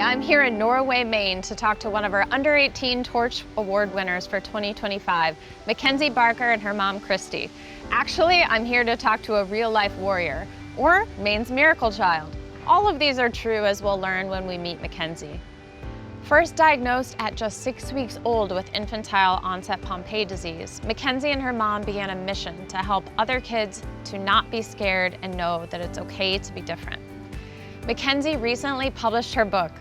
I'm here in Norway, Maine to talk to one of our Under 18 Torch Award winners for 2025, McKenzie Barker and her mom, Christy. Actually, I'm here to talk to a real-life warrior, or Maine's miracle child. All of these are true, as we'll learn when we meet McKenzie. First diagnosed at just 6 weeks old with infantile onset Pompe disease, McKenzie and her mom began a mission to help other kids to not be scared and know that it's okay to be different. McKenzie recently published her book,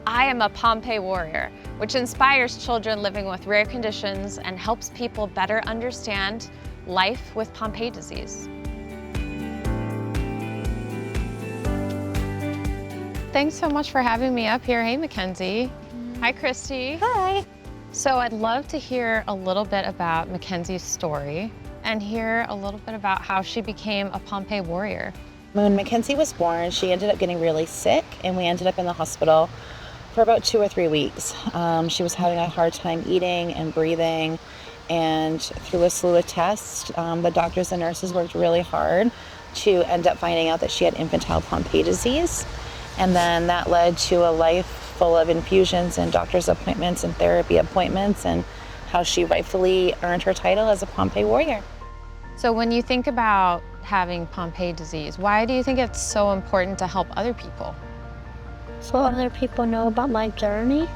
I Am a Pompe Warrior, which inspires children living with rare conditions and helps people better understand life with Pompe disease. Thanks so much for having me up here. Hey, McKenzie. Hi, Christy. Hi. So I'd love to hear a little bit about McKenzie's story and hear a little bit about how she became a Pompe Warrior. When McKenzie was born, she ended up getting really sick, and we ended up in the hospital for about 2 or 3 weeks. She was having a hard time eating and breathing, and through a slew of tests, the doctors and nurses worked really hard to end up finding out that she had infantile Pompe disease. And then that led to a life full of infusions and doctor's appointments and therapy appointments, and how she rightfully earned her title as a Pompe Warrior. So when you think about having Pompe disease, why do you think it's so important to help other people? So other people know about my journey.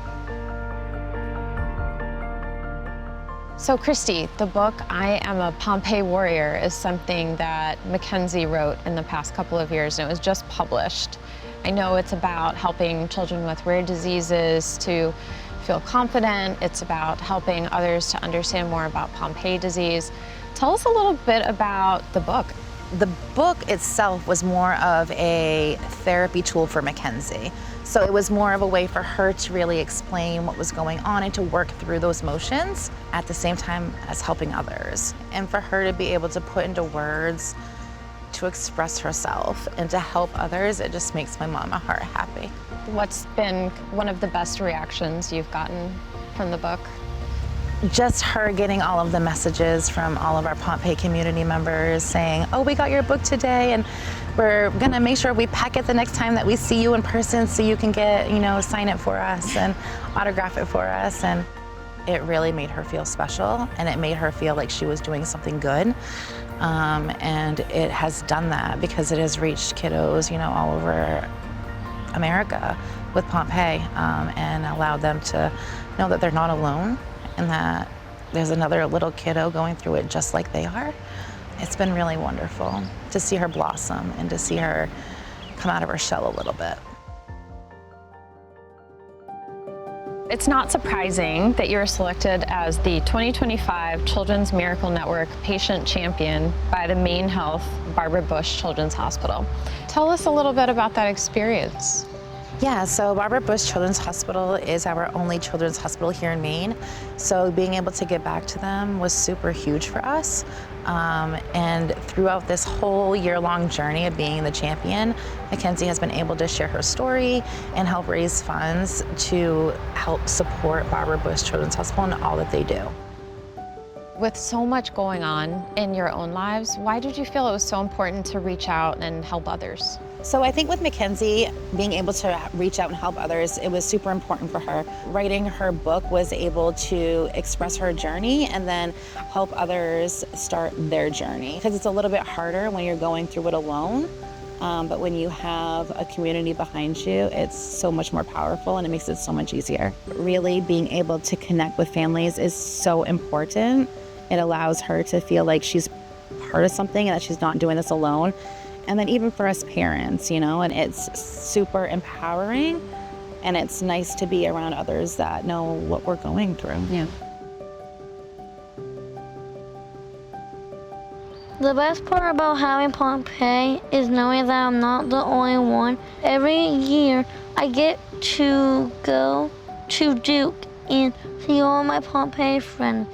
So Christy, the book I Am a Pompe Warrior is something that McKenzie wrote in the past couple of years, and it was just published. I know it's about helping children with rare diseases to feel confident. It's about helping others to understand more about Pompe disease. Tell us a little bit about the book. The book itself was more of a therapy tool for McKenzie. So it was more of a way for her to really explain what was going on and to work through those motions at the same time as helping others. And for her to be able to put into words, to express herself and to help others, it just makes my mama heart happy. What's been one of the best reactions you've gotten from the book? Just her getting all of the messages from all of our Pompe community members saying, oh, we got your book today, and we're gonna make sure we pack it the next time that we see you in person so you can get, sign it for us and autograph it for us. And it really made her feel special, and it made her feel like she was doing something good. And it has done that because it has reached kiddos, all over America with Pompe, and allowed them to know that they're not alone, and that there's another little kiddo going through it just like they are. It's been really wonderful to see her blossom and to see her come out of her shell a little bit. It's not surprising that you were selected as the 2025 Children's Miracle Network Patient Champion by the MaineHealth Barbara Bush Children's Hospital. Tell us a little bit about that experience. Yeah, so Barbara Bush Children's Hospital is our only children's hospital here in Maine. So being able to get back to them was super huge for us. And throughout this whole year-long journey of being the champion, McKenzie has been able to share her story and help raise funds to help support Barbara Bush Children's Hospital and all that they do. With so much going on in your own lives, why did you feel it was so important to reach out and help others? So I think with McKenzie, being able to reach out and help others, it was super important for her. Writing her book was able to express her journey and then help others start their journey. Because it's a little bit harder when you're going through it alone, but when you have a community behind you, it's so much more powerful and it makes it so much easier. Really being able to connect with families is so important. It allows her to feel like she's part of something and that she's not doing this alone. And then even for us parents, and it's super empowering, and it's nice to be around others that know what we're going through. Yeah. The best part about having Pompe is knowing that I'm not the only one. Every year I get to go to Duke and see all my Pompe friends.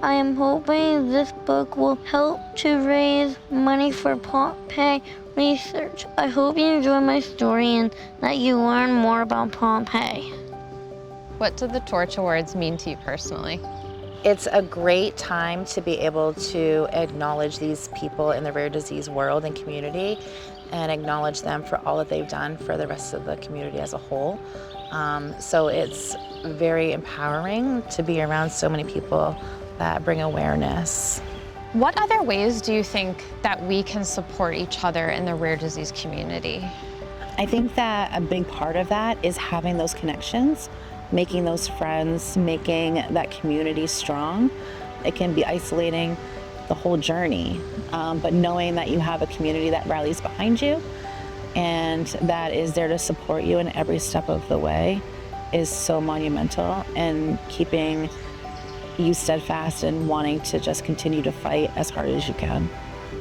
I am hoping this book will help to raise money for Pompe research. I hope you enjoy my story and that you learn more about Pompe. What do the Torch Awards mean to you personally? It's a great time to be able to acknowledge these people in the rare disease world and community and acknowledge them for all that they've done for the rest of the community as a whole. So it's very empowering to be around so many people that bring awareness. What other ways do you think that we can support each other in the rare disease community? I think that a big part of that is having those connections, making those friends, making that community strong. It can be isolating the whole journey, but knowing that you have a community that rallies behind you and that is there to support you in every step of the way is so monumental, and keeping you steadfast and wanting to just continue to fight as hard as you can.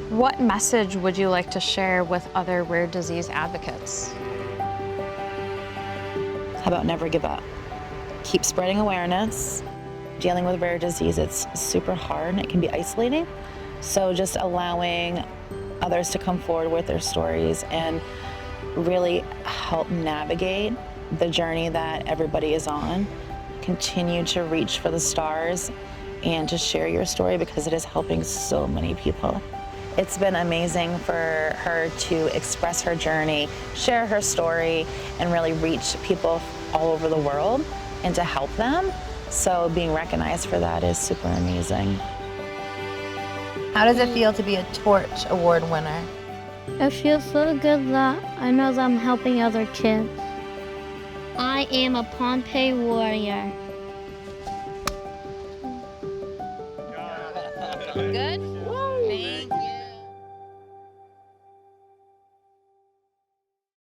What message would you like to share with other rare disease advocates? How about never give up? Keep spreading awareness. Dealing with rare disease, it's super hard and it can be isolating. So just allowing others to come forward with their stories and really help navigate the journey that everybody is on. Continue to reach for the stars and to share your story because it is helping so many people. It's been amazing for her to express her journey, share her story, and really reach people all over the world and to help them. So being recognized for that is super amazing. How does it feel to be a Torch Award winner? It feels so good that I know that I'm helping other kids. I am a Pompe Warrior. Good?